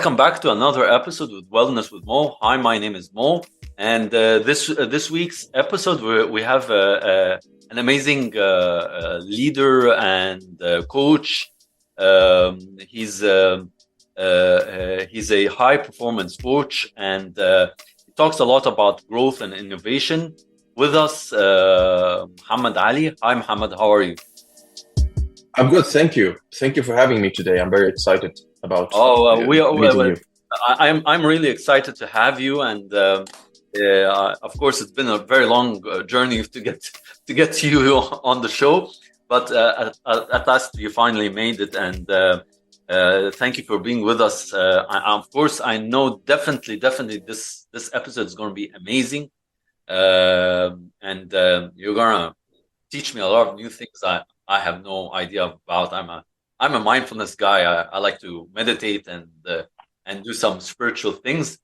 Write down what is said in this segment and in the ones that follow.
welcome back to another episode with Wellness with Mo. Hi, my name is Mo, and this week's episode we have an amazing leader and coach. He's a high performance coach, and he talks a lot about growth and innovation. With us, Mohamed Aly. Hi, Mohamed. How are you? I'm good, thank you. Thank you for having me today. I'm very excited about We are. meeting you. I'm really excited to have you, and of course, it's been a very long journey to get you on the show. But at last, you finally made it, and thank you for being with us. Of course, I know definitely this episode is going to be amazing, and you're gonna teach me a lot of new things I have no idea about. I'm a mindfulness guy. I like to meditate and do some spiritual things,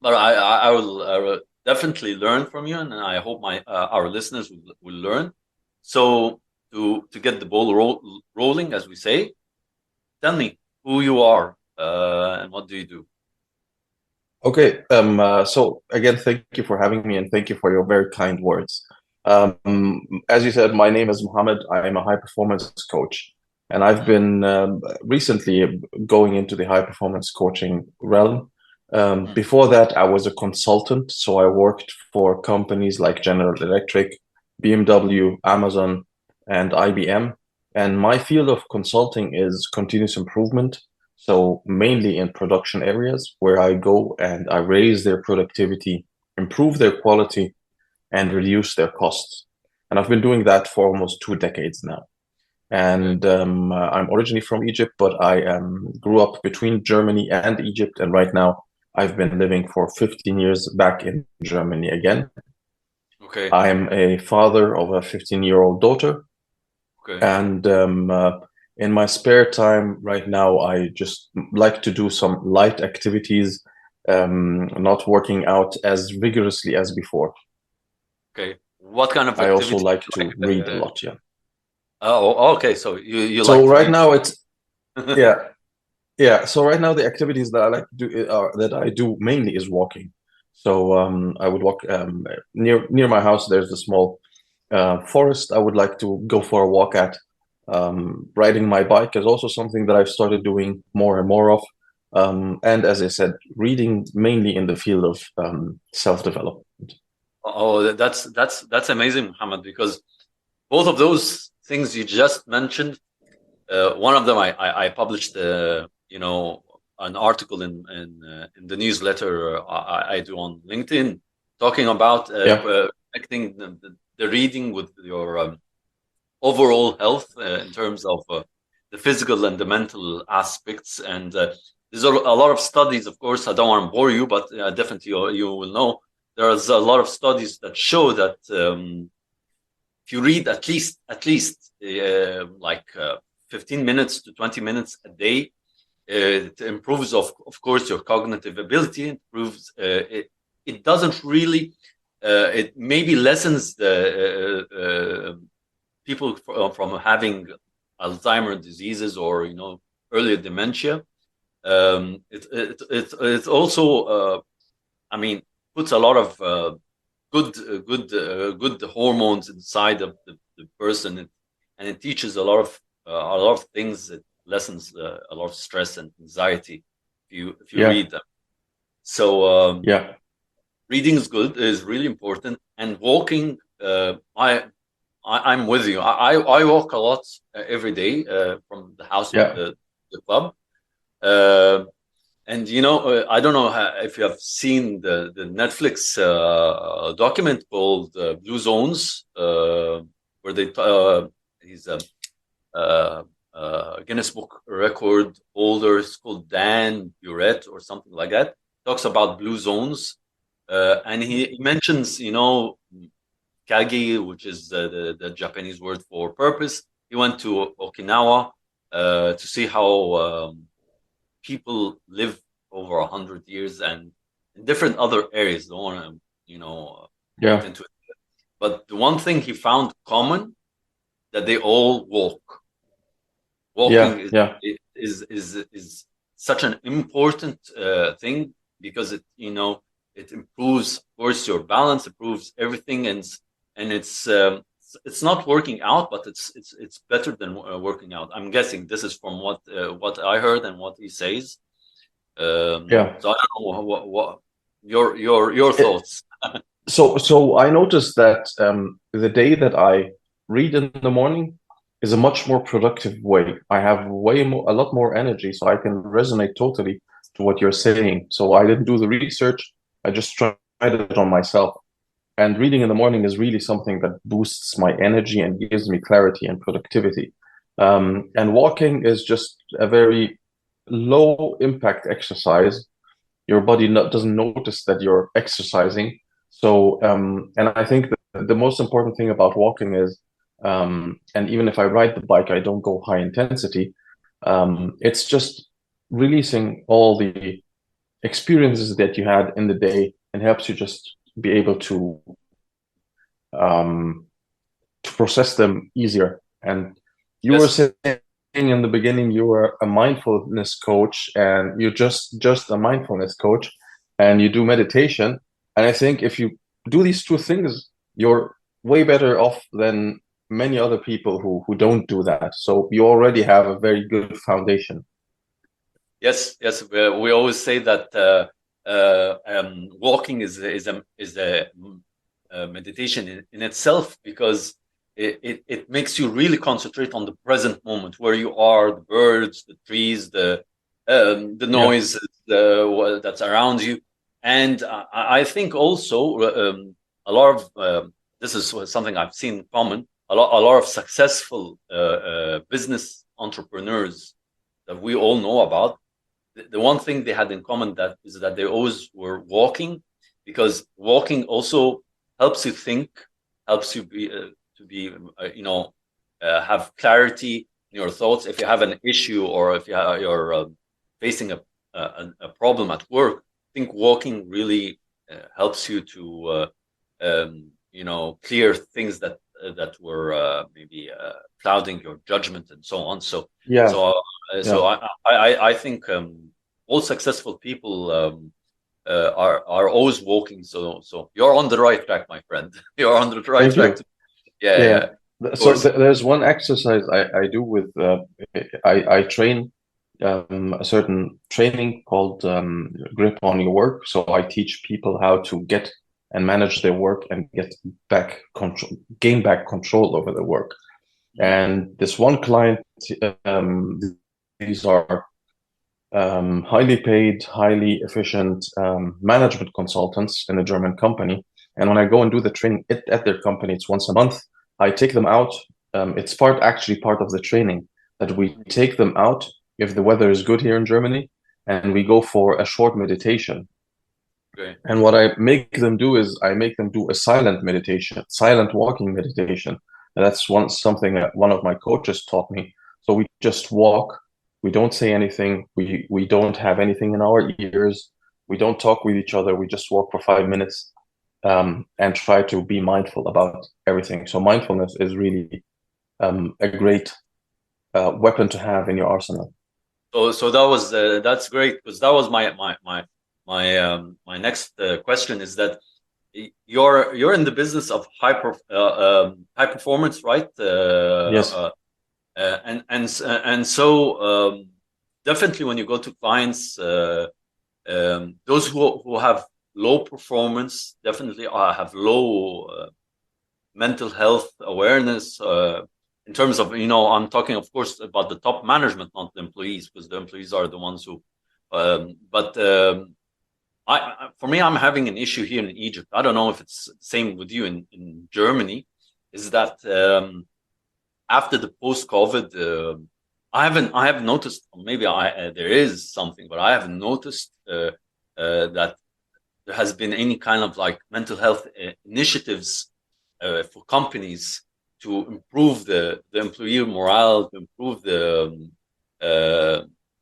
but I will definitely learn from you, and I hope my our listeners will learn. So to get the ball rolling, as we say, tell me who you are and what do you do. Okay, so again, thank you for having me and thank you for your very kind words. As you said, my name is Mohammed. I am a high performance coach, and I've been recently going into the high performance coaching realm. Before that, I was a consultant, so I worked for companies like General Electric, BMW, Amazon, and IBM. And my field of consulting is continuous improvement. So mainly in production areas where I go and I raise their productivity, improve their quality, and reduce their costs. And I've been doing that for almost 2 decades now. And I'm originally from Egypt, but I grew up between Germany and Egypt. And right now, I've been living for 15 years back in Germany again. Okay. I am a father of a 15-year-old daughter. Okay. And in my spare time right now, I just like to do some light activities, not working out as rigorously as before. Okay. What kind of I also activity like do you to read a lot, yeah. Oh, okay. So you like So to right read. now it's yeah, yeah. So right now the activities that I like to do that I do mainly is walking. So I would walk near my house. There's a small forest I would like to go for a walk at. Riding my bike is also something that I've started doing more and more of. And as I said, reading mainly in the field of self-development. Oh, that's amazing, Muhammad, because both of those things you just mentioned, one of them I published, an article in the newsletter I do on LinkedIn, talking about Yeah, connecting the reading with your overall health in terms of the physical and the mental aspects. And there's a lot of studies, of course. I don't want to bore you, but definitely you will know there's a lot of studies that show that if you read at least 15 minutes to 20 minutes a day, it improves of course your cognitive ability. It improves it doesn't really it maybe lessens the people from having Alzheimer's diseases or earlier dementia. It also I mean puts a lot of good hormones inside of the person, and it teaches a lot of things. It lessens a lot of stress and anxiety if you yeah, read them. So yeah, reading is really important, and walking. I'm with you. I walk a lot every day from the house to yeah. the club. And I don't know if you have seen the Netflix document called Blue Zones, where he's a Guinness Book record holder. It's called Dan Burett or something like that. Talks about blue zones, and he mentions Kage, which is the Japanese word for purpose. He went to Okinawa to see how people live over 100 years, and in different other areas. Don't want to, get Yeah, into it. But the one thing he found common, that they all walk. yeah, Walking yeah, is such an important thing, because it, it improves, of course, your balance, improves everything, and it's not working out, but it's better than working out. I'm guessing this is from what I heard and what he says. Yeah. So I don't know what your It, thoughts. so I noticed that the day that I read in the morning is a much more productive way. I have a lot more energy, so I can resonate totally to what you're saying. So I didn't do the research. I just tried it on myself. And reading in the morning is really something that boosts my energy and gives me clarity and productivity. And walking is just a very low impact exercise. Your body doesn't notice that you're exercising. So, and I think that the most important thing about walking is, and even if I ride the bike, I don't go high intensity. It's just releasing all the experiences that you had in the day and helps you just be able um, to process them easier. And you were Yes. saying in the beginning you were a mindfulness coach, and you're just a mindfulness coach, and you do meditation. And I think if you do these two things, you're way better off than many other people who don't do that. So you already have a very good foundation. Yes, yes. We always say that walking is a meditation in itself, because it makes you really concentrate on the present moment, where you are, the birds, the trees, the Yeah, noise that's around you. And I think also a lot of this is something I've seen common. A lot of successful business entrepreneurs that we all know about, the one thing they had in common that is that they always were walking, because walking also helps you think, helps you have clarity in your thoughts. If you have an issue, or if you're facing a problem at work, I think walking really helps you to clear things that were maybe clouding your judgment and so on. So yeah, so yeah. I think all successful people are always walking. So you're on the right track, my friend. You're on the right Thank track. you. Yeah, Yeah. yeah, of So course. there's one exercise I do with I train a certain training called grip on your work. So I teach people how to get and manage their work and gain back control over their work. Mhm. And this one client, these are highly paid, highly efficient management consultants in a German company. And when I go and do the training at their company, it's once a month. I take them out. It's actually part of the training that we take them out if the weather is good here in Germany, and we go for a short meditation. Great. And what I make them do is I make them do a silent meditation, silent walking meditation. And that's something that one of my coaches taught me. So we just walk. We don't say anything. We don't have anything in our ears. We don't talk with each other. We just walk for 5 minutes, and try to be mindful about everything. So mindfulness is really a great weapon to have in your arsenal. So that's great, because that was my next question, is that you're in the business of high performance, right? Yes. And so definitely when you go to clients, those who have low performance definitely have low mental health awareness. In terms of, I'm talking, of course, about the top management, not the employees, because the employees are the ones who. But for me, I'm having an issue here in Egypt. I don't know if it's the same with you in Germany. Is that after the post-COVID, I have noticed, maybe there is something, but I haven't noticed that there has been any kind of like mental health initiatives for companies to improve the employee morale, to improve uh,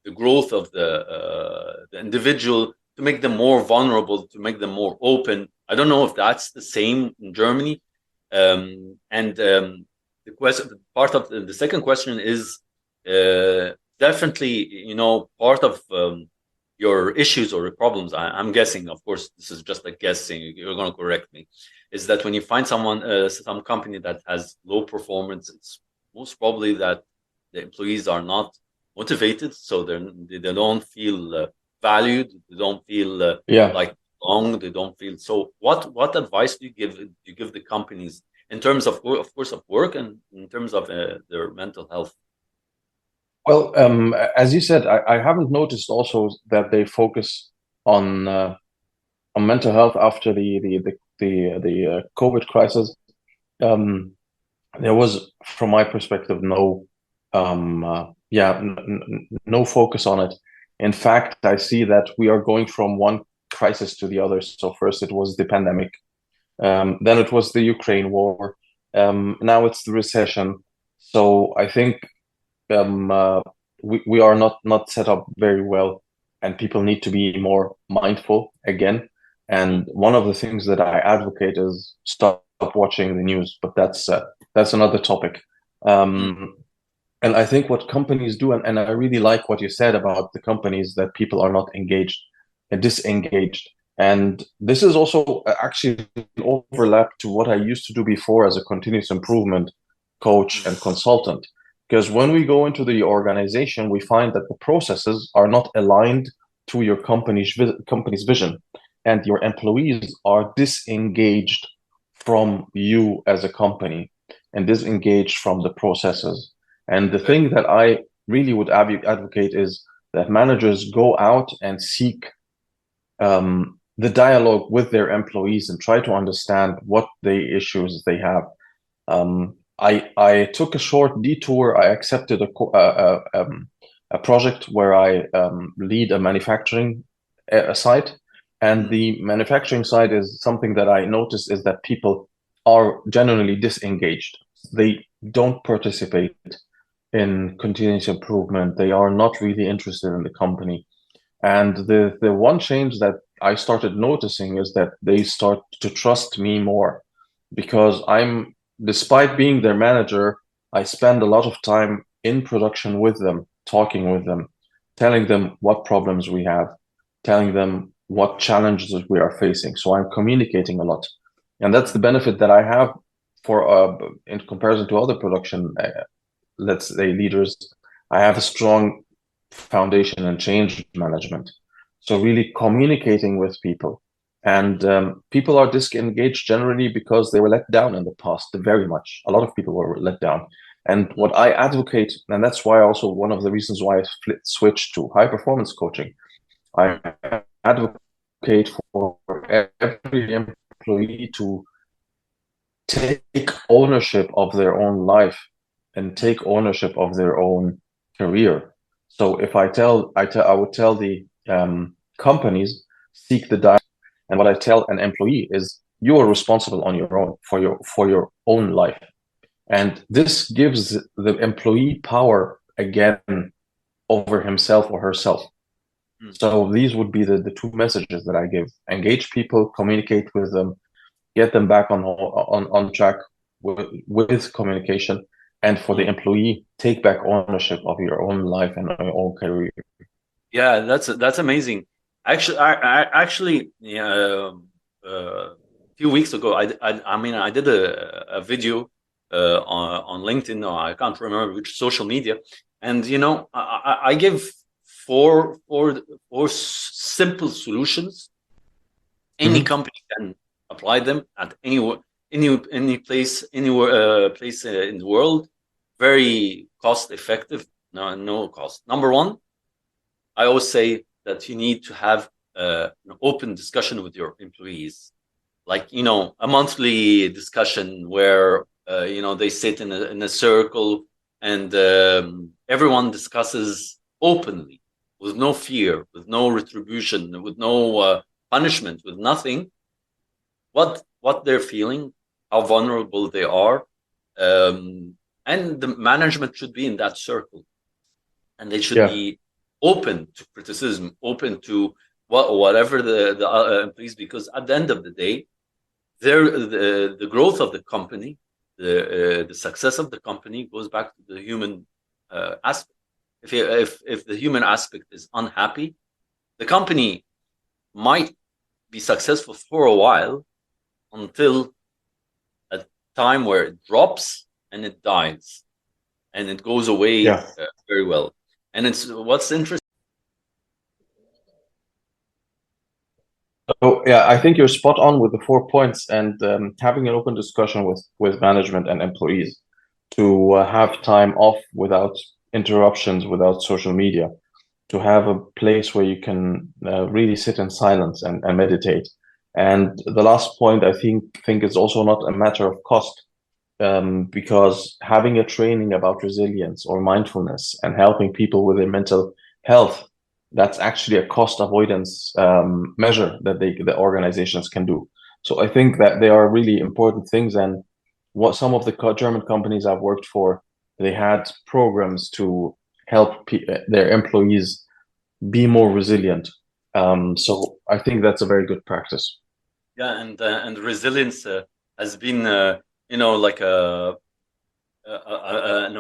the growth of the individual, to make them more vulnerable, to make them more open. I don't know if that's the same in Germany. And the question, part of the second question is, definitely, part of your issues or your problems, I'm guessing, of course, this is just a guessing, you're going to correct me, is that when you find some company that has low performance, it's most probably that the employees are not motivated, so they don't feel valued, they don't feel Yeah. like long, they don't feel. So what advice do you give the companies in terms of course of work and in terms of their mental health? Well, as you said, I haven't noticed also that they focus on mental health after the COVID crisis. Um, there was, from my perspective, no focus on it. In fact, I see that we are going from one crisis to the other. So first it was the pandemic, then it was the Ukraine war, now it's the recession. So I think um, uh, we are not set up very well, and people need to be more mindful again. And one of the things that I advocate is stop watching the news, but that's another topic. Mm, Um, and I think what companies do, and I really like what you said about the companies that people are not engaged and disengaged. And this is also actually an overlap to what I used to do before as a continuous improvement coach mm, and consultant. Because when we go into the organization, we find that the processes are not aligned to your company's vision, and your employees are disengaged from you as a company and disengaged from the processes. And the okay. thing that I really would advocate is that managers go out and seek the dialogue with their employees and try to understand what the issues they have. I took a short detour. I accepted a project where I lead a manufacturing a site, and Mm, the manufacturing side is something that I noticed is that people are generally disengaged. They don't participate in continuous improvement. They are not really interested in the company. And the one change that I started noticing is that they start to trust me more because despite being their manager, I spend a lot of time in production with them, talking with them, telling them what problems we have, telling them what challenges we are facing. So I'm communicating a lot. And that's the mm, benefit that I have for in comparison to other production let's say leaders. I have a strong foundation in change management. So really communicating with people. And people are disengaged generally because they were let down in the past, very much. A lot of people were let down. And mm, what I advocate, and that's why also one of the reasons why I switched to high performance coaching, I mm, advocate for every employee to take ownership of their own life and mm. take ownership of their own career. So if I would tell the companies seek the dialogue, and what I tell an employee is you are responsible on your own for your own life, and this gives the employee power again over himself or herself. Mm. So these would be the two messages that I give: engage people, communicate with them, get them back on track with communication, and for the Mm. employee, take back ownership of your own life and your own career. Yeah, that's amazing. Actually, actually, yeah, a few weeks ago, I mean, I did a video on LinkedIn, or I can't remember which social media, and I give four simple solutions. Any Hmm. company can apply them at any place, anywhere place in the world. Very cost effective. No cost. Number one, I always say that you need to have an open discussion with your employees, like a monthly discussion where they sit in a circle and everyone discusses openly, with no fear, with no retribution, with no punishment, with nothing, what they're feeling, how vulnerable they are, and the management should be in that circle, and they should Yeah, be open to criticism, open to whatever the employees, because at the end of the day, the growth of the company, the success of the company goes back to the human aspect. if the human aspect is unhappy, the company might be successful for a while until a time where it drops and it dies and it goes away Yeah. very well. And it's what's interesting. So yeah, I think you're spot on with the 4 points, and having an open discussion with management and employees to have time off without interruptions, without social media, to have a place where you can really sit in silence and meditate. And the last point, I think is also not a matter of cost, because having a training about resilience or mindfulness and helping people with their mental health, that's actually a cost avoidance measure that the organizations can do. So I think that they are really important things. And what some of the German companies I've worked for, they had programs to help their employees be more resilient. So I think that's a very good practice. Yeah, and resilience has been like an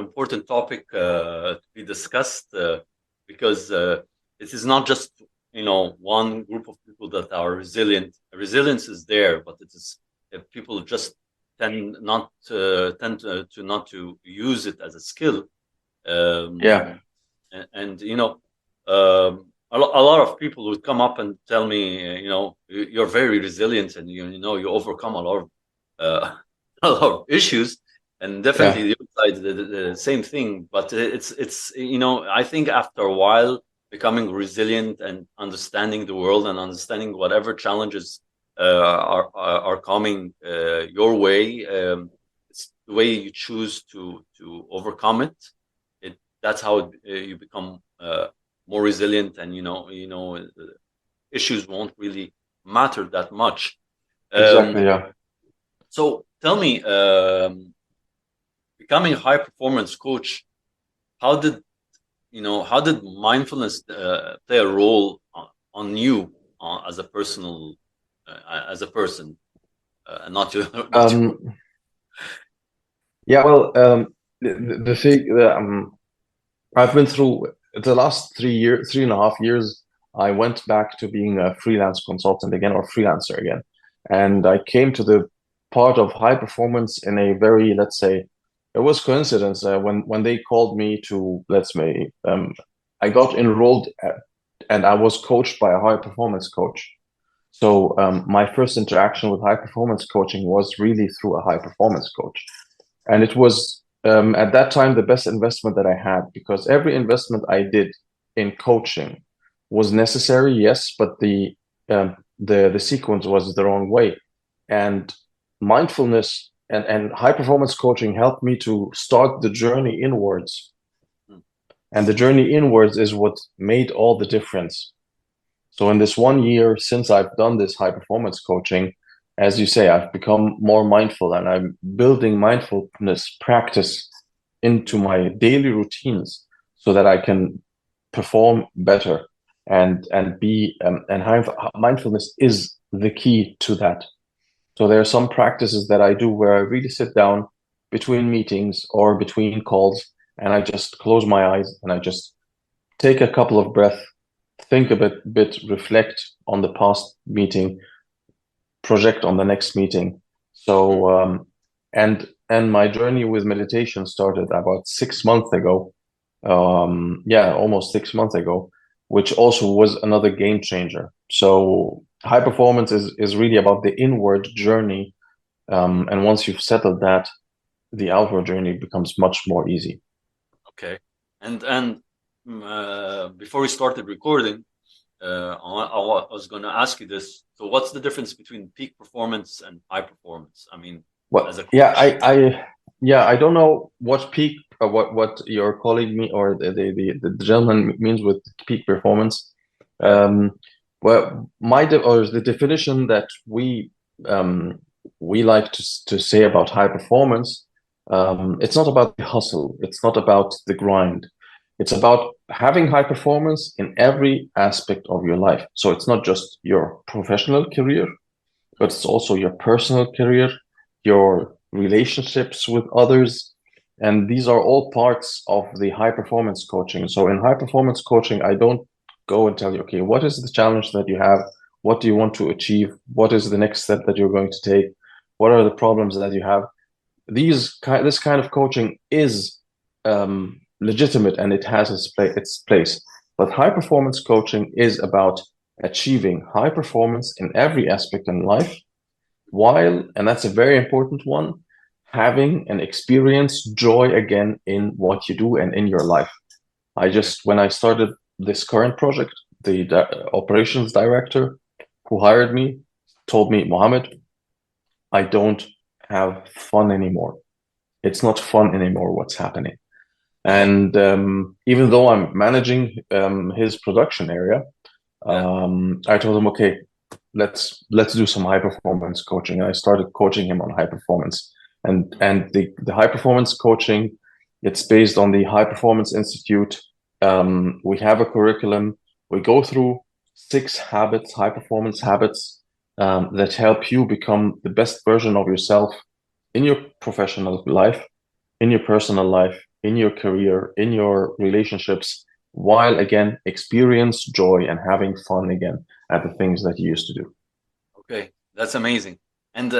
important topic to be discussed because it is not just one group of people that are resilient. Resilience is there, but it is people just tend to not to use it as a skill. Yeah, And a lot of people would come up and tell me, you're very resilient, and you overcome a lot of a lot of issues, and definitely yeah, the other side the same thing. But it's I think after a while, becoming resilient and understanding the world and understanding whatever challenges are coming your way, it's the way you choose to overcome it. That's how you become more resilient, and issues won't really matter that much. Um, exactly. Yeah. so tell me, becoming a high performance coach, how did how did mindfulness play a role on you as a personal as a person, not your not your. Um, yeah, well, the thing that I've been through the last 3 years, 3.5 years, I went back to being a freelance consultant again or freelancer again. And I came to the part of high performance in a very, let's say, it was coincidence when they called me to, let's say, I got enrolled and I was coached by a high performance coach. So my first interaction with high performance coaching was really through a high performance coach. And it was at that time the best investment that I had, because every investment I did in coaching was necessary, yes, but the sequence was the wrong way. And mindfulness and high performance coaching helped me to start the journey inwards. And the journey inwards is what made all the difference. So in this 1 year since I've done this high performance coaching, as you say, I've become more mindful and I'm building mindfulness practice into my daily routines so that I can perform better and be and have mindfulness is the key to that. So there are some practices that I do where I really sit down between meetings or between calls and I just close my eyes and I just take a couple of breaths, think a bit, reflect on the past meeting, project on the next meeting. So and my journey with meditation started about 6 months ago. Yeah, almost 6 months ago, which also was another game changer. So high performance is really about the inward journey, and once you've settled that, the outward journey becomes much more easy. Okay, and before we started recording, I was going to ask you this. So, what's the difference between peak performance and high performance? I mean, as Well, a yeah, coach. yeah, I don't know what peak, what your colleague mean or the gentleman means with peak performance. Yeah. Um, well, or the definition that we like to say about high performance, it's not about the hustle, it's not about the grind, it's about having high performance in every aspect of your life. So it's not just your professional career, but it's also your personal career, your relationships with others, And these are all parts of the high performance coaching. So in high performance coaching, I don't go and tell you, okay, what is the challenge that you have? What do you want to achieve? What is the next step that you're going to take? What are the problems that you have? This kind of coaching is legitimate, and it has its place. But high performance coaching is about achieving high performance in every aspect in life, while, and that's a very important one, having and experience joy again in what you do and in your life. When I started this current project, the operations director who hired me told me, Mohammed, I don't have fun anymore. It's not fun anymore what's happening. And even though I'm managing his production area, Yeah. I told him, okay, let's do some high performance coaching. And I started coaching him on high performance. And the high performance coaching, it's based on the High Performance Institute. We have a curriculum. We go through 6 habits, high performance habits, that help you become the best version of yourself in your professional life, in your personal life, in your career, in your relationships, while again experience joy and having fun again at the things that you used to do. Okay, that's amazing. And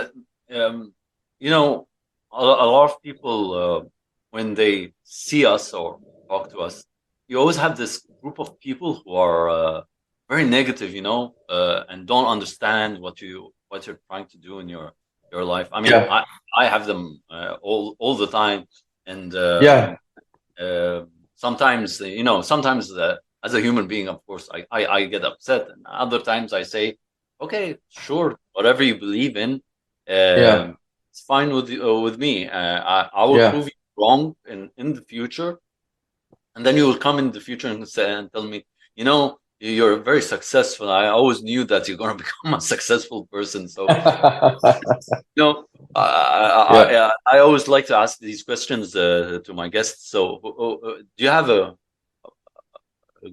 um, you know, a lot of people when they see us or talk to us, you always have this group of people who are very negative, and don't understand what you're trying to do in your life. I mean, Yeah, I have them all the time, and yeah, sometimes sometimes as a human being, of course, I get upset, and other times I say, okay, sure, whatever you believe in, yeah, it's fine with me. I will yeah. prove you wrong in the future, and then you will come in the future and say and tell me, you're very successful. I always knew that you're going to become a successful person. So, you know, Yeah, I always like to ask these questions to my guests. So, do you have a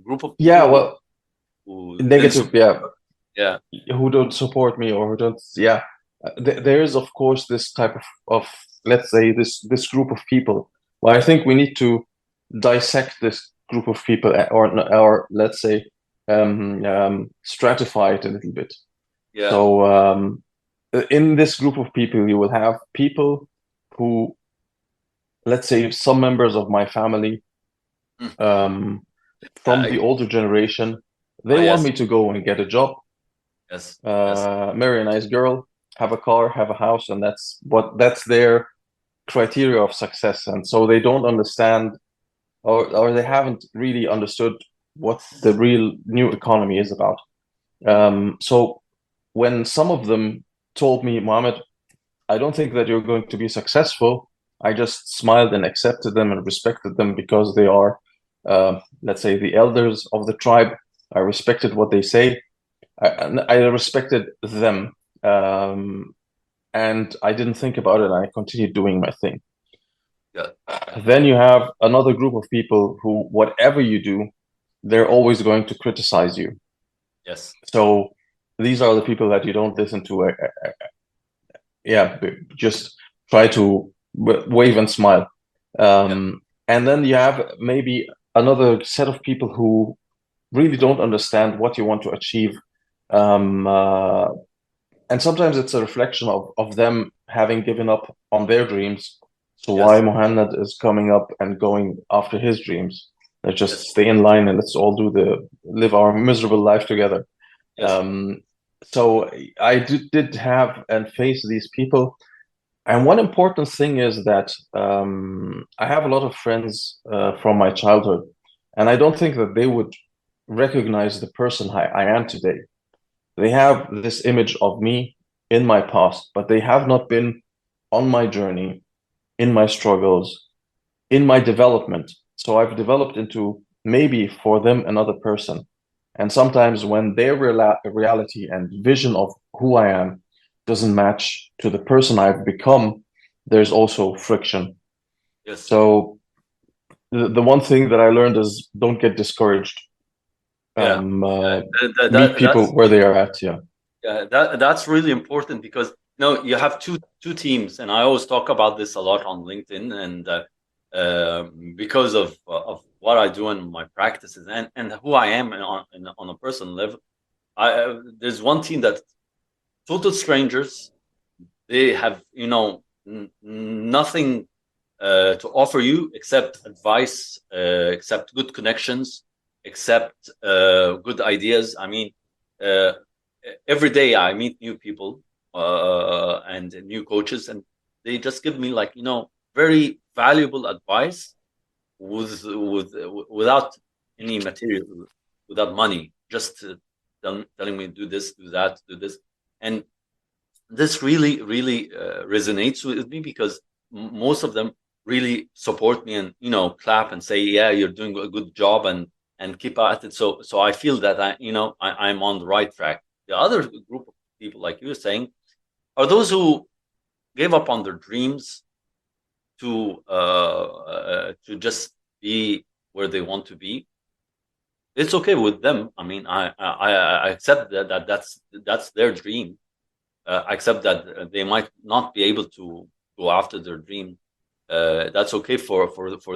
group of yeah. people Well, who didn't negative. support? Yeah, Yeah, who don't support me or who don't. Yeah, there is of course this type of let's say this group of people. Well, I think we need to dissect this group of people, or let's say stratify it a little bit. yeah, So in this group of people, you will have people who, let's say, some members of my family, mm, um, from the I, older generation, they want yes, me to go and get a job, yes, yes, marry a nice girl, have a car, have a house, and that's their criteria of success. And so they don't understand, or they haven't really understood what the real new economy is about. So when some of them told me, Mohammed, I don't think that you're going to be successful, I just smiled and accepted them and respected them because they are, let's say, the elders of the tribe. I respected what they say. I respected them, and I didn't think about it. I continued doing my thing. yeah, yeah, Then you have another group of people who, whatever you do, they're always going to criticize you. yes, So these are the people that you don't listen to. Yeah, just try to wave and smile. yeah, And then you have maybe another set of people who really don't understand what you want to achieve. Um, uh, and sometimes it's a reflection of them having given up on their dreams. So why yes, Mohammed is coming up and going after his dreams? Let's just yes, stay in line and let's all live our miserable life together. yes, Um, so I did have and face these people. And one important thing is that I have a lot of friends from my childhood, and I don't think that they would recognize the person I am today. They have this image of me in my past, but they have not been on my journey, in my struggles, in my development. So I've developed into maybe for them another person. And sometimes when their reality and vision of who I am doesn't match to the person I've become, there's also friction. yes, So the one thing that I learned is don't get discouraged. yeah. Meet people That's where they are at. Yeah. Yeah, that's really important because you have two teams, and I always talk about this a lot on LinkedIn. And because of what I do in my practices and who I am on a personal level. There's one team that total strangers. They have nothing to offer you except advice, except good connections, except good ideas. I mean, uh, every day I meet new people and new coaches, and they just give me like very valuable advice without any material, without money, just telling me do this, do that, do this, and this really resonates with me because most of them really support me and clap and say, yeah, you're doing a good job and keep at it. So I feel that I'm on the right track. The other group of people, like you were saying, are those who gave up on their dreams to just be where they want to be. It's okay with them. I mean, I accept that's their dream. Except that they might not be able to go after their dream. That's okay for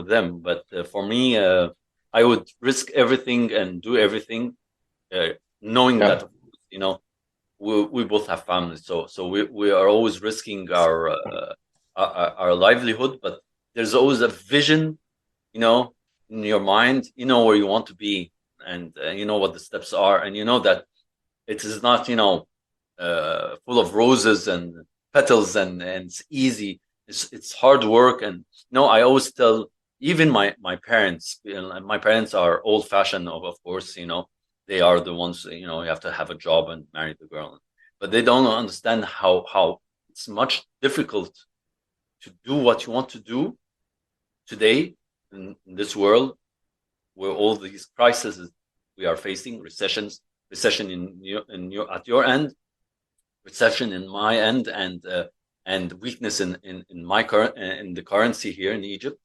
them, but for me, I would risk everything and do everything, uh, knowing Yeah. that we both have families, so we are always risking our livelihood, but there's always a vision, you know, in your mind, where you want to be, and you know what the steps are, and you know that it is not full of roses and petals and it's easy. It's hard work. And I always tell even my parents, my parents are old fashioned, of course, they are the ones, you have to have a job and marry the girl, but they don't understand how it's much difficult to do what you want to do today in this world where all these crises we are facing, recession at your end, recession in my end, and weakness in my current in the currency here in Egypt.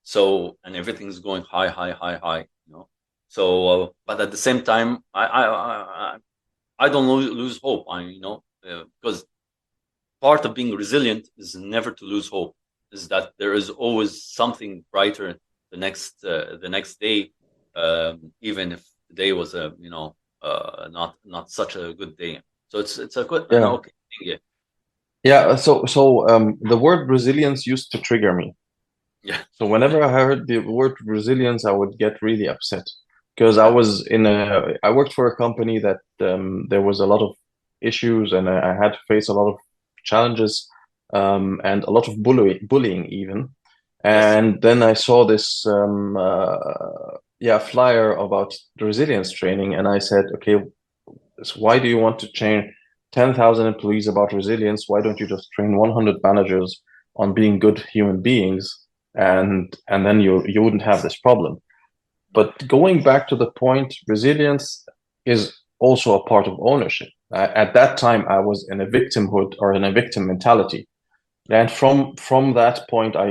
So, and everything's going high. So, but at the same time, I don't lose hope. Because part of being resilient is never to lose hope. Is that there is always something brighter the next day, even if the day was not such a good day. So it's a good an Yeah. okay thing. Yeah, Yeah. The word resilience used to trigger me. yeah, So whenever I heard the word resilience, I would get really upset because yeah, I worked for a company that there was a lot of issues and I had to face a lot of challenges and a lot of bullying even. yes, And then I saw this flyer about the resilience training, and I said, okay, so why do you want to train 10,000 employees about resilience? Why don't you just train 100 managers on being good human beings, and then you wouldn't have this problem? But going back to the point, resilience is also a part of ownership. At that time, I was in a victimhood or in a victim mentality, and from that point, I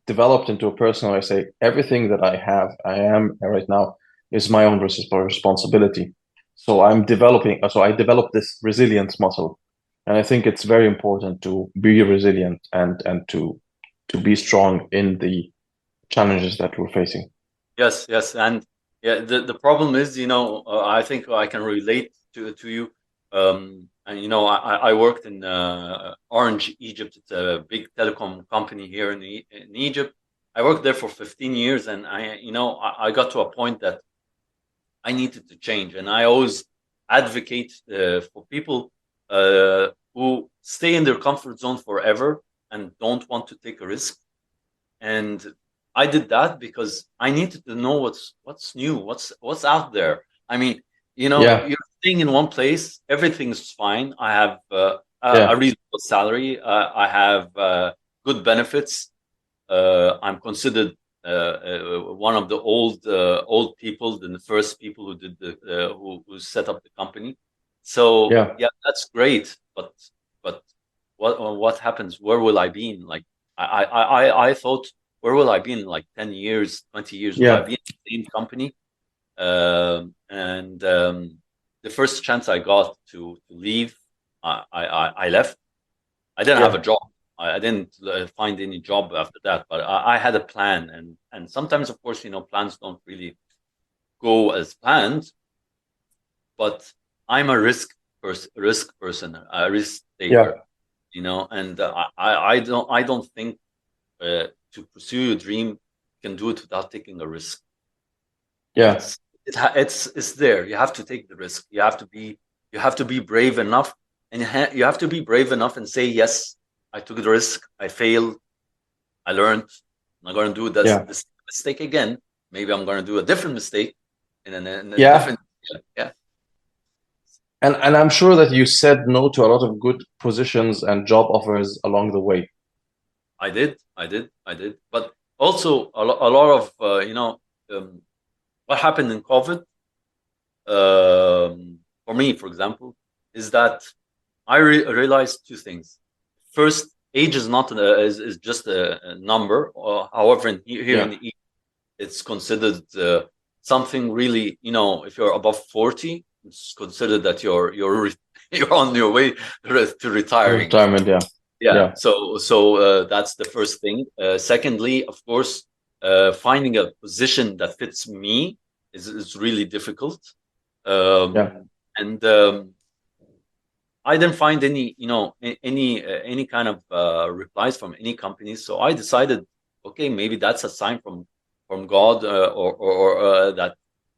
developed into a person where I say everything that I am right now is my own responsibility. So I developed this resilience muscle, and I think it's very important to be resilient and to be strong in the challenges that we're facing. yes, and yeah. The problem is, I think I can relate to you. And I worked in Orange, Egypt. It's a big telecom company here in Egypt. I worked there for 15 years, and I got to a point that I needed to change. And I always advocate for people who stay in their comfort zone forever and don't want to take a risk. And I did that because I needed to know what's new, what's out there. I mean, Yeah, you're staying in one place, everything's fine. I have a yeah, reasonable salary. I have good benefits. I'm considered one of the old people, the first people who did who set up the company. So yeah, yeah, that's great. But what happens? Where will I be in like I thought, where will I be in like 10 years, 20 years? Will I yeah, be in the same company? And the first chance I got to leave, I left. I didn't have a yeah, job. I didn't find any job after that, but I had a plan, and sometimes, of course, plans don't really go as planned. But I'm a risk person, a risk Yeah. taker, and I don't think to pursue your dream you can do it without taking a risk. Yeah. It's there. You have to take the risk. You have to be brave enough, and you have to be brave enough and say yes. I took the risk. I failed. I learned. I'm not going to do Yeah. this mistake again. Maybe I'm going to do a different mistake in a Yeah. different. Yeah, And I'm sure that you said no to a lot of good positions and job offers along the way. I did. But also a lot of what happened in COVID for me, for example, is that I realized two things. First, age is not is just a number. However, here in Yeah. the East, it's considered something really. If you're above 40, it's considered that you're on your way to retiring. Retirement. Yeah. Yeah. Yeah. So that's the first thing. Secondly, of course, finding a position that fits me is really difficult. Yeah. And I didn't find any kind of replies from any companies. So I decided, okay, maybe that's a sign from God, or that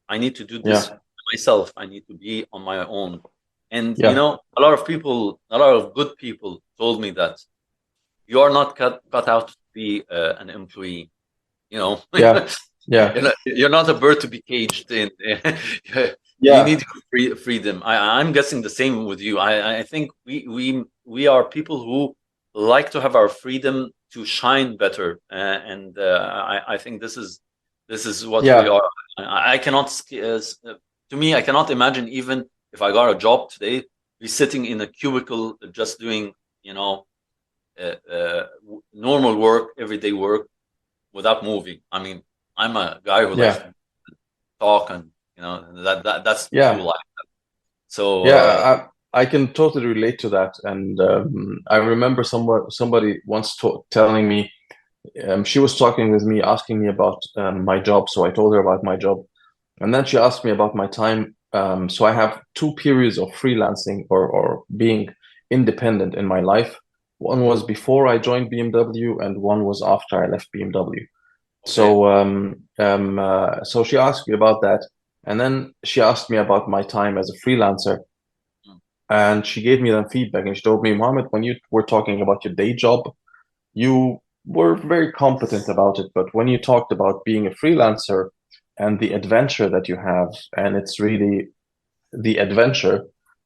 I need to do this Yeah. myself. I need to be on my own. And Yeah. a lot of people, a lot of good people told me that you are not cut out to be an employee. You know, Yeah. Yeah. you're not a bird to be caged in. You Yeah. need freedom. I'm guessing the same with you. I think we are people who like to have our freedom to shine better, and I think this is what we Yeah. are. I cannot. To me, I cannot imagine, even if I got a job today, be sitting in a cubicle just doing normal work, everyday work, without moving. I mean, I'm a guy who likes Yeah. to talk, and that's true Yeah. life. So Yeah. I can totally relate to that. And I remember somebody once telling me, she was talking with me, asking me about my job. So I told her about my job. And then she asked me about my time. So I have two periods of freelancing or being independent in my life. One was before I joined BMW, and one was after I left BMW. okay, So she asked me about that, and then she asked me about my time as a freelancer, mm, and she gave me that feedback, and she told me, Mohammed, when you were talking about your day job, you were very competent about it, but when you talked about being a freelancer and the adventure that you have, and it's really the adventure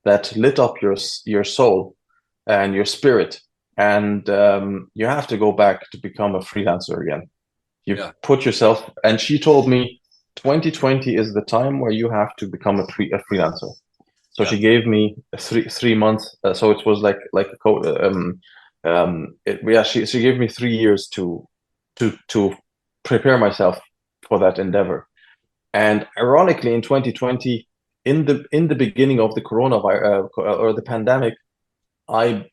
that lit up your soul and your spirit, and you have to go back to become a freelancer again. You yeah, put yourself, and she told me 2020 is the time where you have to become a freelancer. So yeah, she gave me a 3 months. So it was like a code. Yeah, she gave me 3 years to prepare myself for that endeavor. And ironically, in 2020, in the beginning of the coronavirus or the pandemic, I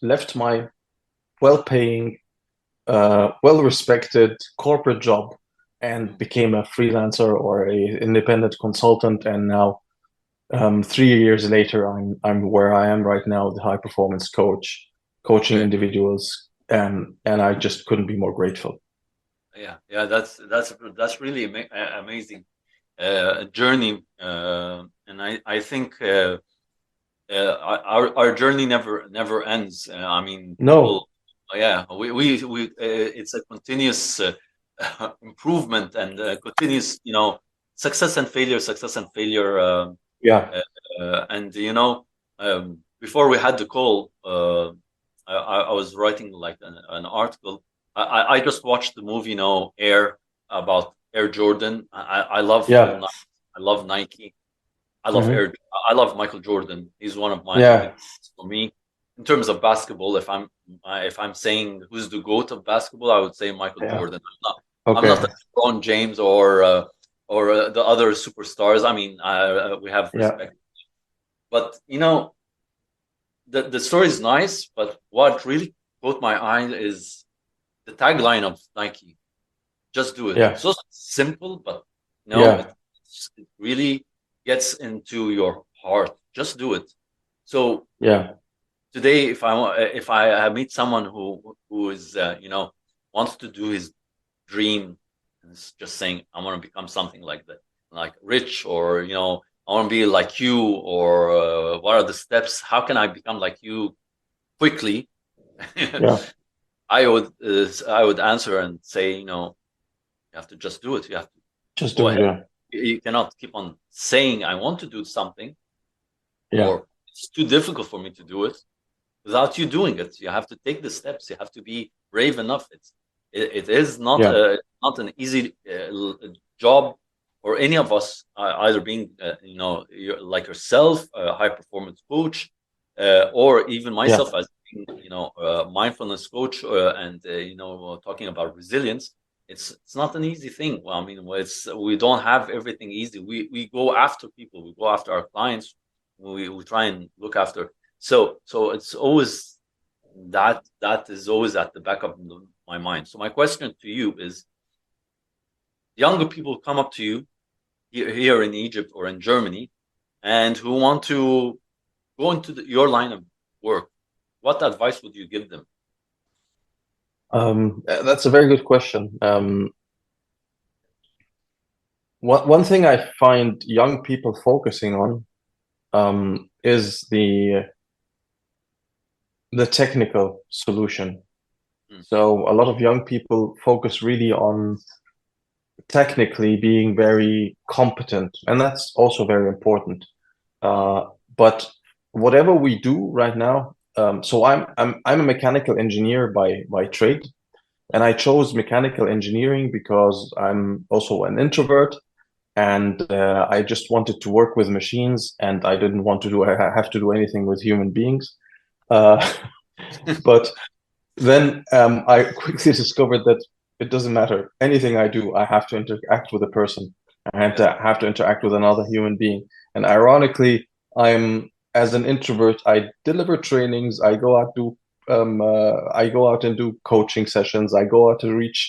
left my well-paying, well-respected corporate job and mm, became a freelancer or a independent consultant. And now, 3 years later, I'm where I am right now, the high performance coach, coaching okay, individuals, and I just couldn't be more grateful. yeah, yeah. That's really amazing journey, and I think our journey never ends. I mean, No, yeah, it's a continuous improvement, and continuous, success and failure. yeah, And before we had the call, I was writing like an article. I just watched the movie, Air, about Air Jordan. I love yeah, I love Nike. I love hmm Air. I love Michael Jordan. He's one of my yeah, idols for me. In terms of basketball, if I'm saying who's the GOAT of basketball, I would say Michael yeah. Jordan. I'm not a Okay, LeBron James or the other superstars. I mean, we have yeah, respect, but the story is nice. But what really caught my eye is the tagline of Nike: "Just do it." Yeah. So simple, but Yeah. it really gets into your heart. Just do it. So Yeah. today, if I meet someone who is wants to do his dream, and is just saying, "I want to become something like that, like rich, or I want to be like you," or what are the steps? How can I become like you quickly? Yeah. I would answer and say, you have to just do it. You have to Just go do it. ahead. Yeah. You cannot keep on saying, "I want to do something," Yeah. or "It's too difficult for me to do it," without you doing it. You have to take the steps. You have to be brave enough. It is Yeah. not an easy job for any of us, either being like yourself, a high performance coach, or even Yeah. myself as being, a mindfulness coach, and talking about resilience. It's not an easy thing. Well, I mean, we don't have everything easy. We go after people. We go after our clients. We try and look after. So it's always that is always at the back of my mind. So my question to you is: younger people come up to you here in Egypt or in Germany, and who want to go into your line of work. What advice would you give them? That's a very good question. One thing I find young people focusing on is the technical solution. Mm, So a lot of young people focus really on technically being very competent, and that's also very important. mm, Uh, but whatever we do right now, so I'm a mechanical engineer by trade, and I chose mechanical engineering because I'm also an introvert, and I just wanted to work with machines, and I didn't want to have to do anything with human beings. Uh, but then I quickly discovered that it doesn't matter. Anything I do, I have to interact with a person. I have yes. to interact with another human being. And ironically, I'm as an introvert, I deliver trainings. I go out and do coaching sessions. I go out to reach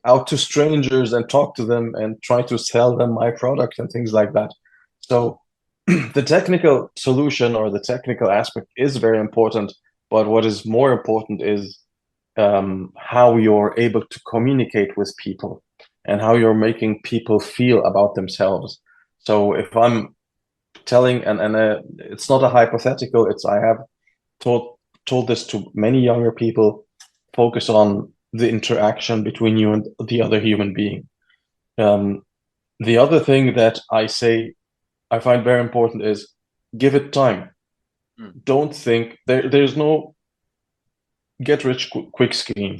out to strangers and talk to them and try to sell them my product and things like that. Mm, So the technical solution or the technical aspect is very important, but what is more important is how you're able to communicate with people and how you're making people feel about themselves. So if I'm telling, and it's not a hypothetical, it's I have told told this to many younger people, focus on the interaction between you and the other human being. Um, the other thing that I say I find very important is give it time. mm, Don't think there's no get rich quick scheme.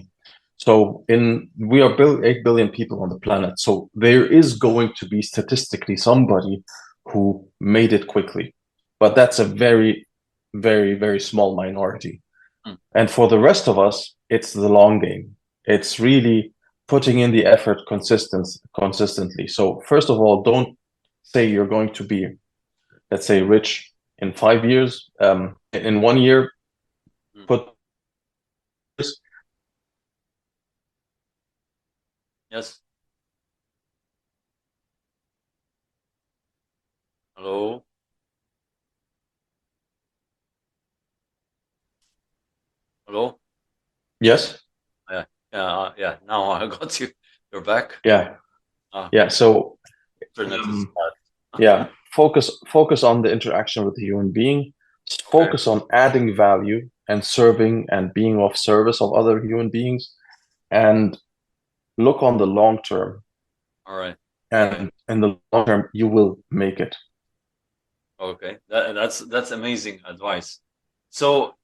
So in we are 8 billion people on the planet. So there is going to be statistically somebody who made it quickly. But that's a very, very, very small minority. mm. And for the rest of us, it's the long game. It's really putting in the effort consistently. So first of all, don't say you're going to be, let's say, rich in 5 years. In 1 year, Mm. put Yes. Hello. Hello. yes, Yeah. Yeah. Now I got you. You're back. yeah, Ah, yeah. So internet is um, bad. yeah, focus on the interaction with the human being. Okay. Focus on adding value and serving and being of service of other human beings, and look on the long term. All right. Okay. And in the long term, you will make it. Okay. That's amazing advice. So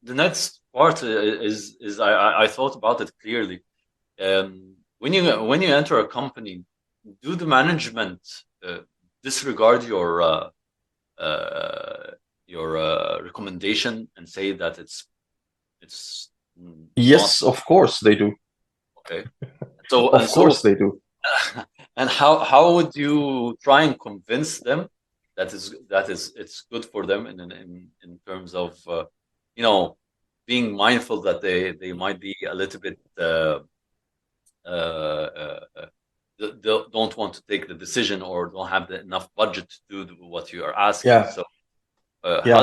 the next part is I thought about it clearly. When you enter a company, do the management uh, disregard uh, your recommendation and say that it's not Yes, of course they do. okay? So and Of so course they do. and how would you try and convince them that is it's good for them in terms of you know being mindful that they might be a little bit uh, uh, uh, don't want to take the decision or don't have enough budget to do what you are asking. Yeah, So yeah.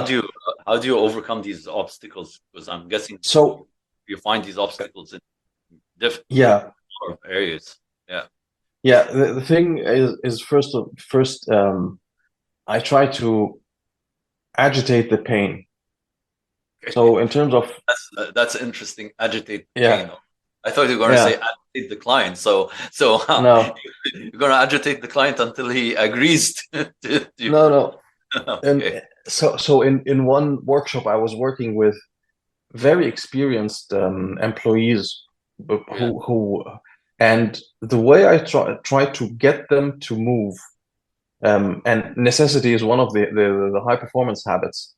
how do you overcome these obstacles? Because I'm guessing So you find these obstacles in different yeah, areas. Yeah. yeah. The thing is first, I try to agitate the pain. So in terms of That's interesting. Agitate yeah, pain. I thought you were going to say yeah, agitate the client. So no, you're going to agitate the client until he agrees to no, no. And okay. so in one workshop, I was working with very experienced employees Yeah. who and the way I try to get them to move, and necessity is one of the high performance habits.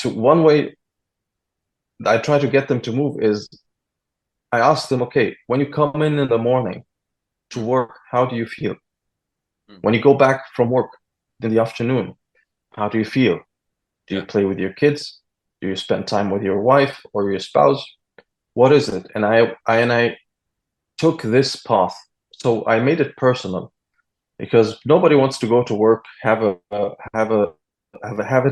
To one way I try to get them to move is I ask them, okay, when you come in the morning to Mm, work, how do you feel? mm, When you go back from work in the afternoon, how do you feel? Do you yeah. play with your kids? Do you spend time with your wife or your spouse? What is it? And I took this path. So I made it personal because nobody wants to go to work, have a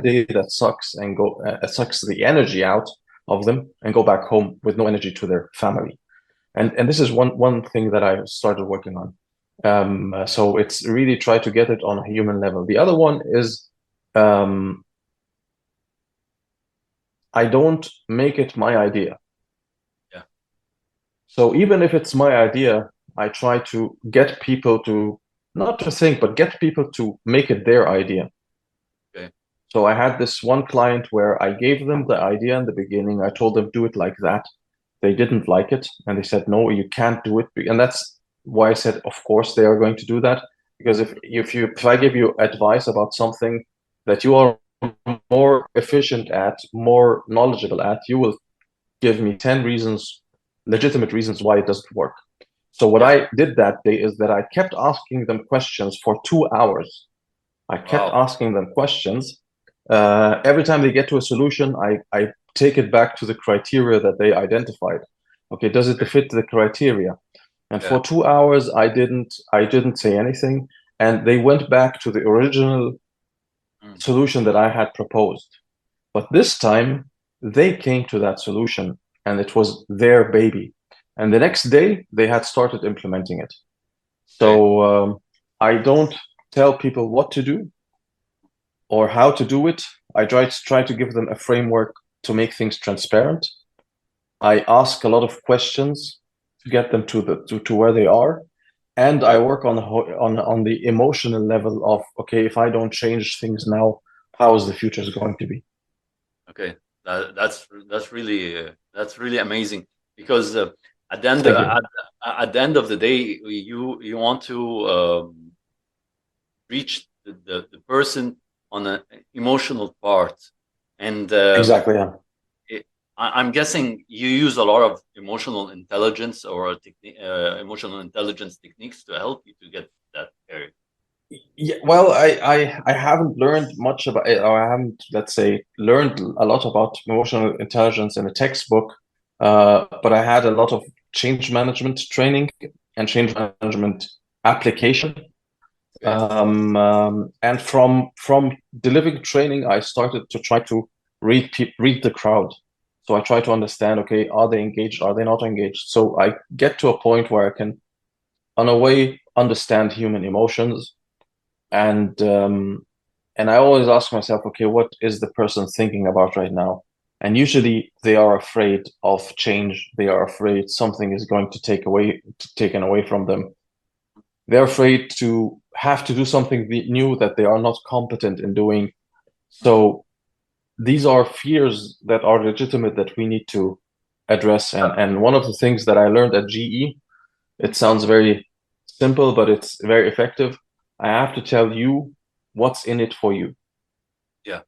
day that sucks and go sucks the energy out of them and go back home with no energy to their family. And this is one thing that I started working on. So it's really try to get it on a human level. The other one is um, I don't make it my idea. Yeah. So even if it's my idea, I try to get people to not to think, but get people to make it their idea. Okay. So I had this one client where I gave them the idea in the beginning. I told them do it like that. They didn't like it, and they said, "No, you can't do it." And that's why I said, "Of course they are going to do that." Because if I give you advice about something that you are more efficient at, more knowledgeable at, you will give me 10 reasons, legitimate reasons why it doesn't work. So what Yeah. I did that day is that I kept asking them questions for 2 hours. I kept Wow. asking them questions. Every time they get to a solution, I take it back to the criteria that they identified. Okay, does it Okay. fit the criteria? And Yeah. for 2 hours, I didn't say anything, and they went back to the original Mm, solution that I had proposed. But this time, they came to that solution, and it was their baby. And the next day, they had started implementing it. okay. So I don't tell people what to do or how to do it. I try to give them a framework to make things transparent. I ask a lot of questions to get them to where they are, and I Right. work on the emotional level of okay, if I don't change things now, how is the future going to be? Okay. That's really amazing because Thank you. at the end of the day, you want to reach the person on an emotional part, and Exactly. Yeah. it, I'm guessing you use a lot of emotional intelligence or emotional intelligence techniques to help you to get that area. Yeah, well, I haven't learned much about it, or I haven't, let's say, learned a lot about emotional intelligence in a textbook. But I had a lot of change management training and change management application. Okay. And from delivering training, I started to try to read the crowd. So I try to understand, okay, are they engaged? Are they not engaged? So I get to a point where I can, on a way, understand human emotions and I always ask myself, okay, what is the person thinking about right now? And usually they are afraid of change. They are afraid something is going to taken away from them. They're afraid to have to do something new that they are not competent in doing. Mm. So these are fears that are legitimate that we need to address. And one of the things that I learned at GE, it sounds very simple, but it's very effective. I have to tell you what's in it for you. Yeah.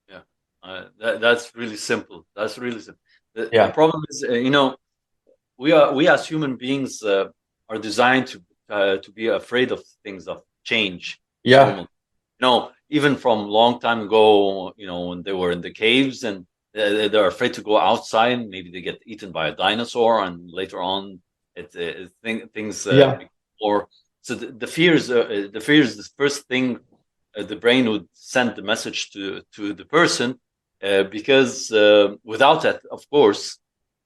Yeah. That's really simple. That's really simple. The Yeah. problem is, we as human beings are designed to be afraid of things of change Yeah. normally. Even from long time ago, when they were in the caves and they're afraid to go outside. Maybe they get eaten by a dinosaur, and later on, things Yeah, become more. So the fear is the first thing the brain would send the message to the person, because without that, of course,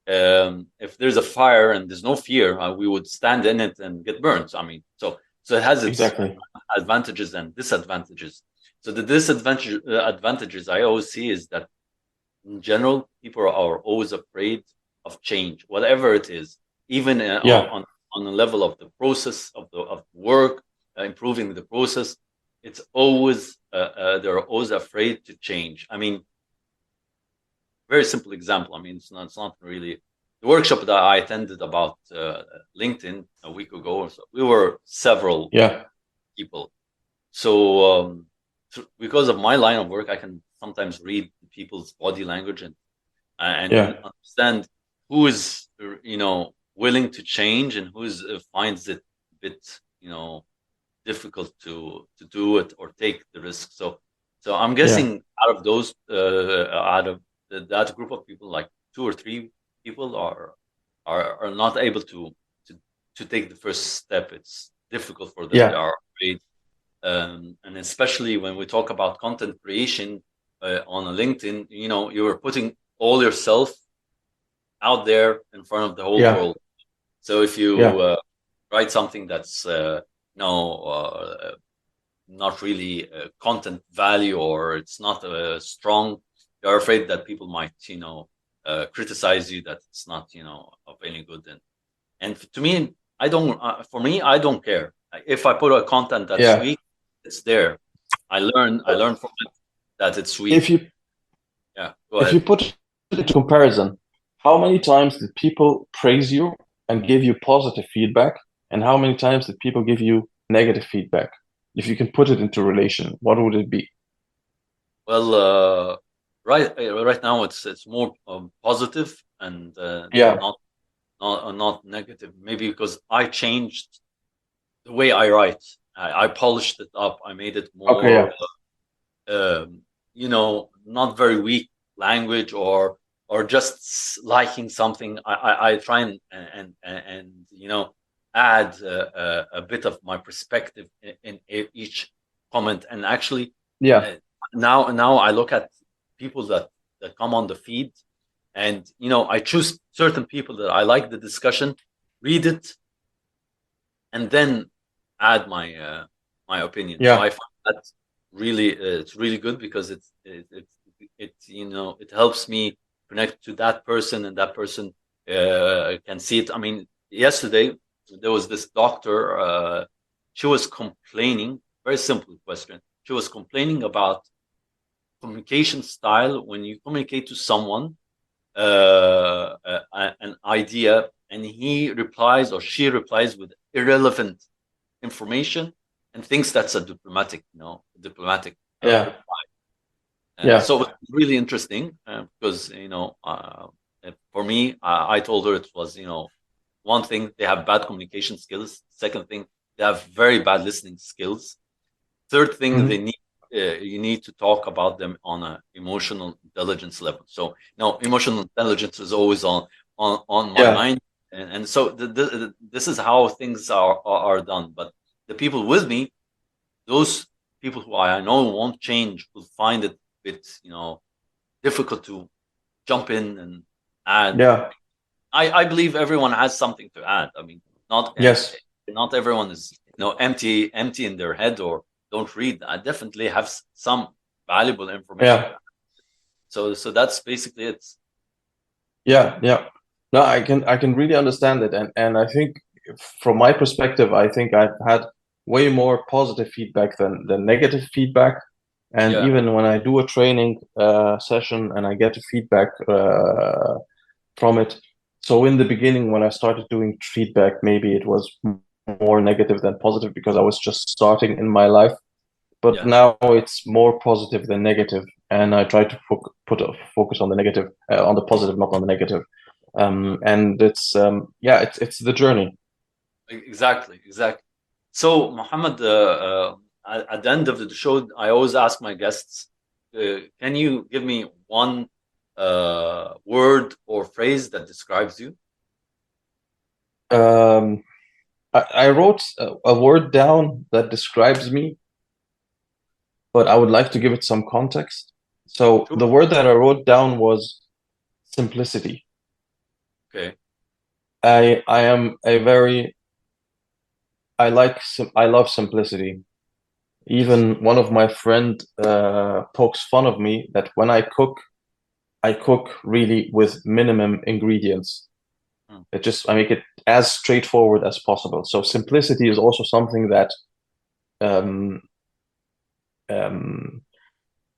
if there's a fire and there's no fear, we would stand in it and get burned. I mean, so it has its exactly. advantages and disadvantages. So the advantages I always see is that in general, people are always afraid of change, whatever it is, even Yeah, on the level of the process of work, improving the process. It's always they're always afraid to change. I mean, very simple example. I mean, it's not really the workshop that I attended about LinkedIn a week ago or so. We were several yeah, people. So because of my line of work, I can sometimes read people's body language and yeah, understand who is willing to change and who is finds it a bit difficult to do it or take the risk. So I'm yeah, guessing out of that group of people, like two or three people are not able to to take the first step. It's difficult for them. They yeah, are afraid, and especially when we talk about content creation on a LinkedIn, you are putting all yourself out there in front of the whole yeah, world. So if you yeah, write something that's no not really content value, or it's not strong, you're afraid that people might criticize you, that it's not of any good. And to me, I don't. For me, I don't care if I put a content that's yeah. weak. It's there. I learn from it that it's If weak. you Yeah, go if you ahead. put it into comparison, how many times did people praise you and give you positive feedback, and how many times did people give you negative feedback? If you can put it into relation, what would it be? Well, right now it's more positive and Yeah. not negative. Maybe because I changed the way I write. I polished it up. I made it Okay. more, Yeah. not very weak language, or just liking something. I try and add a bit of my perspective in each comment. And actually, Yeah. uh, now I look at people that come on the feed, and I choose certain people that I like the discussion, read it, and then add my opinion. So Yeah. I find that really it's really good, because it helps me connect to that person, and that person can see it. I mean, yesterday there was this doctor. She was complaining. Very simple question. She was complaining about communication style when you communicate to someone an idea, and he replies or she replies with irrelevant information and thinks that's a diplomatic Yeah. reply. Yeah. So it's really interesting, because for me, I told her it was one thing, they have bad communication skills. Second thing, they have very bad listening skills. Third thing, Mhm. you need to talk about them on a emotional intelligence level. So emotional intelligence is always on my Yeah. mind, and so this is how things are done. But the people with me, those people who I know won't change, will find it a bit difficult to jump in and add. Yeah. I believe everyone has something to add. I mean, Yes. not everyone is empty in their head or don't read. I definitely have some valuable information to Yeah. add. So that's basically it. Yeah. Yeah. No, I can really understand it, and I think from my perspective, I think I've had way more positive feedback than negative feedback. And Yeah, even when I do a training session and I get feedback from it, so in the beginning when I started doing feedback, maybe it was more negative than positive because I was just starting in my life. But yeah, now it's more positive than negative, and I try to put a focus on the negative, on the positive, not on the negative. And it's yeah, it's the journey. exactly. So, Mohammed, at the end of the show, I always ask my guests, can you give me one word or phrase that describes you? Um, I wrote a word down that describes me, but I would like to give it some context. So Sure. the word that I wrote down was simplicity. Okay. I am a very I love simplicity. Yes. Even one of my friend pokes fun of me that when I cook really with minimum ingredients. Mm. I make it as straightforward as possible. So simplicity is also something that um, um,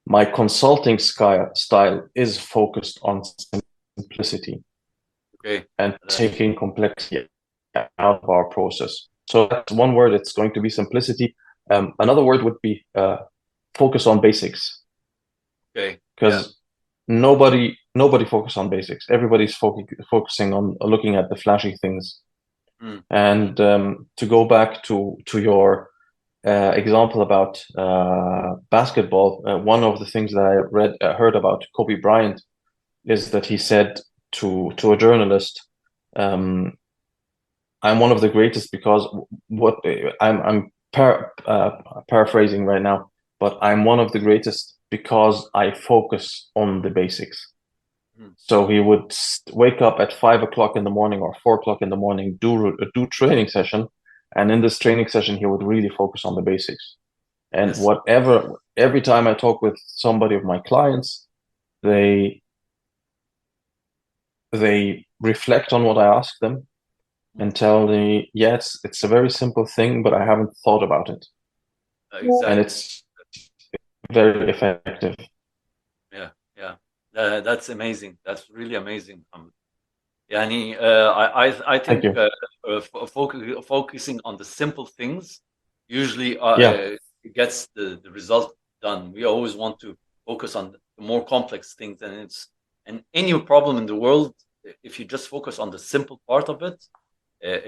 my consulting style is focused on simplicity Okay. and That's taking complexity out of our process. So that's one word. It's going to be simplicity. Another word would be focus on basics, okay. Yeah. because nobody focus on basics. Everybody's focusing on looking at the flashy things. Mm. Mm. And to go back to your example about basketball, one of the things that I heard about Kobe Bryant is that he said to a journalist, um, "I'm one of the greatest because what I'm paraphrasing right now, but I'm one of the greatest because I focus on the basics." Mm. So he would wake up at 5 o'clock in the morning or 4 o'clock in the morning, do training session, and in this training session he would really focus on the basics. And Yes. every time I talk with somebody of my clients, they they reflect on what I ask them Mm. and tell me, yes, it's a very simple thing, but I haven't thought about it, and Exactly. it's very effective. Yeah. Yeah. That's amazing. That's really amazing. Yani, I Thank think you. focusing on the simple things usually Yeah, gets the result done. We always want to focus on the more complex things, and any problem in the world, if you just focus on the simple part of it,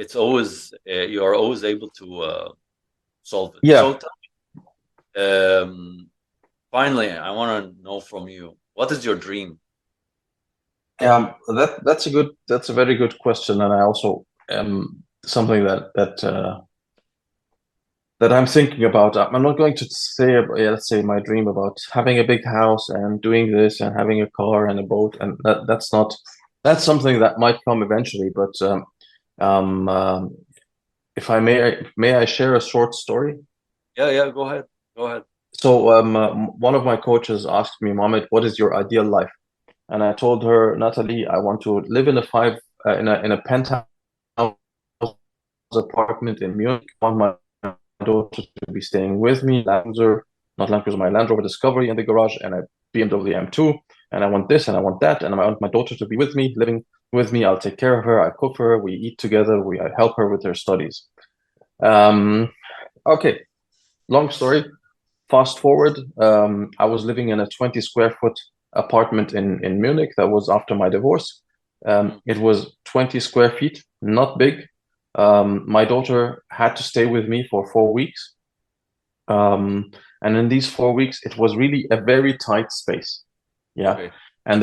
it's always you are always able to solve it. yeah. So, finally, I want to know from you, what is your dream? That's a very good question, and I also something that I'm thinking about. I'm not going to say, yeah, let's say my dream about having a big house and doing this and having a car and a boat, and that's not that's something that might come eventually. But um, um, if I may I share a short story? Yeah, yeah, go ahead, go ahead. So one of my coaches asked me, Mohammed, what is your ideal life? And I told her, Natalie, I want to live in a penthouse apartment in Munich. I want my daughter to be staying with me, not Land Cruiser, my Land Rover Discovery in the garage, and a BMW M2. And I want this and I want that. And I want my daughter to be with me, living with me. I'll take care of her. I cook for her. We eat together. I help her with her studies. Um, okay, long story. Fast forward, I was living in a 20 square foot apartment in Munich. That was after my divorce. Mm. It was 20 square feet, not big. My daughter had to stay with me for 4 weeks. Um, and in these 4 weeks, it was really a very tight space. Yeah. Okay. And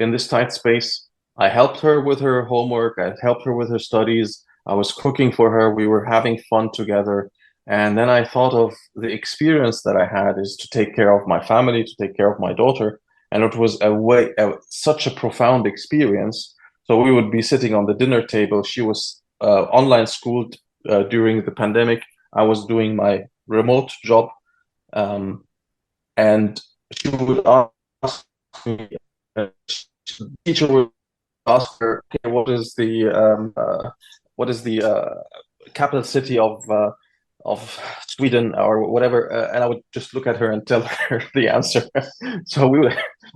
in this tight space, I helped her with her homework. I helped her with her studies. I was cooking for her. We were having fun together. And then I thought of the experience that I had is to take care of my family, to take care of my daughter. And it was such a profound experience. So we would be sitting on the dinner table. She was online schooled during the pandemic. I was doing my remote job. Mm. Um, and she would ask me, uh, teacher would ask her, okay, what is the capital city of Sweden or whatever, and I would just look at her and tell her the answer. So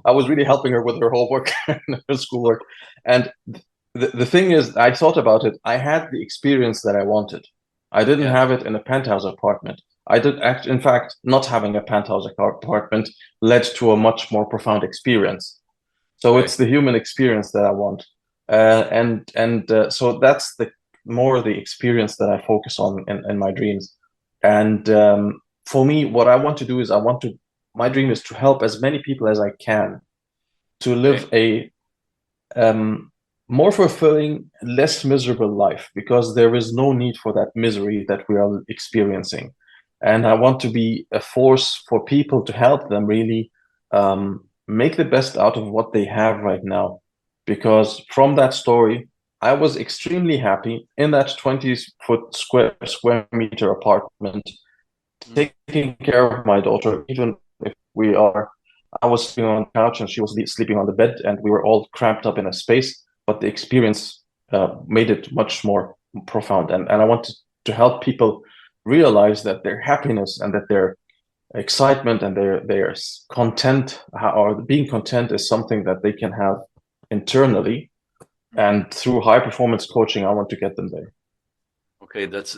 I was really helping her with her homework and her schoolwork. And the thing is, I thought about it. I had the experience that I wanted. I didn't Yeah. have it in a penthouse apartment. In fact, not having a penthouse apartment led to a much more profound experience. So Okay. it's the human experience that I want, so that's the experience that I focus on in my dreams. And for me, what I want to do is my dream is to help as many people as I can to live a more fulfilling, less miserable life, because there is no need for that misery that we are experiencing. And I want to be a force for people to help them really make the best out of what they have right now. Because from that story, I was extremely happy in that 20-foot square meter apartment, taking care of my daughter, even if I was sleeping on the couch and she was sleeping on the bed, and we were all cramped up in a space. But the experience made it much more profound. And I wanted to help people realize that their happiness and that their excitement and their content, or being content, is something that they can have internally. And through high performance coaching, I want to get them there. Okay, that's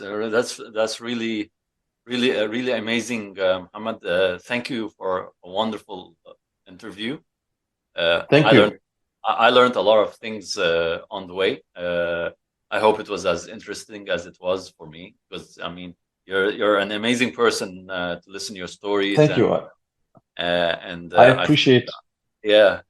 really really amazing, Mohammed. Thank you for a wonderful interview. Thank you. I learned a lot of things on the way. I hope it was as interesting as it was for me, because I mean, you're an amazing person to listen to your stories. Thank you. I appreciate. Yeah.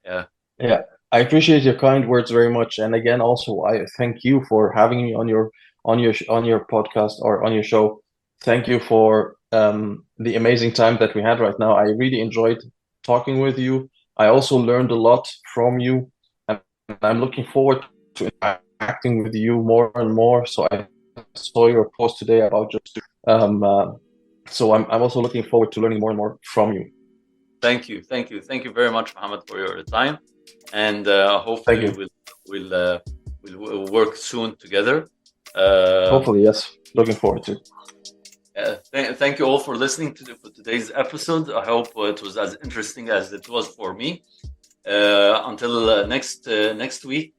I appreciate your kind words very much. And again, also, I thank you for having me on your podcast, or on your show. Thank you for the amazing time that we had right now. I really enjoyed talking with you. I also learned a lot from you, and I'm looking forward to interacting with you more and more. So I saw your post today about just so I'm also looking forward to learning more and more from you. Thank you very much, Mohammed, for your time, and hopefully we'll work soon together. Hopefully, yes. Looking forward to it. Thank you all for listening to today's episode. I hope it was as interesting as it was for me. Until next week.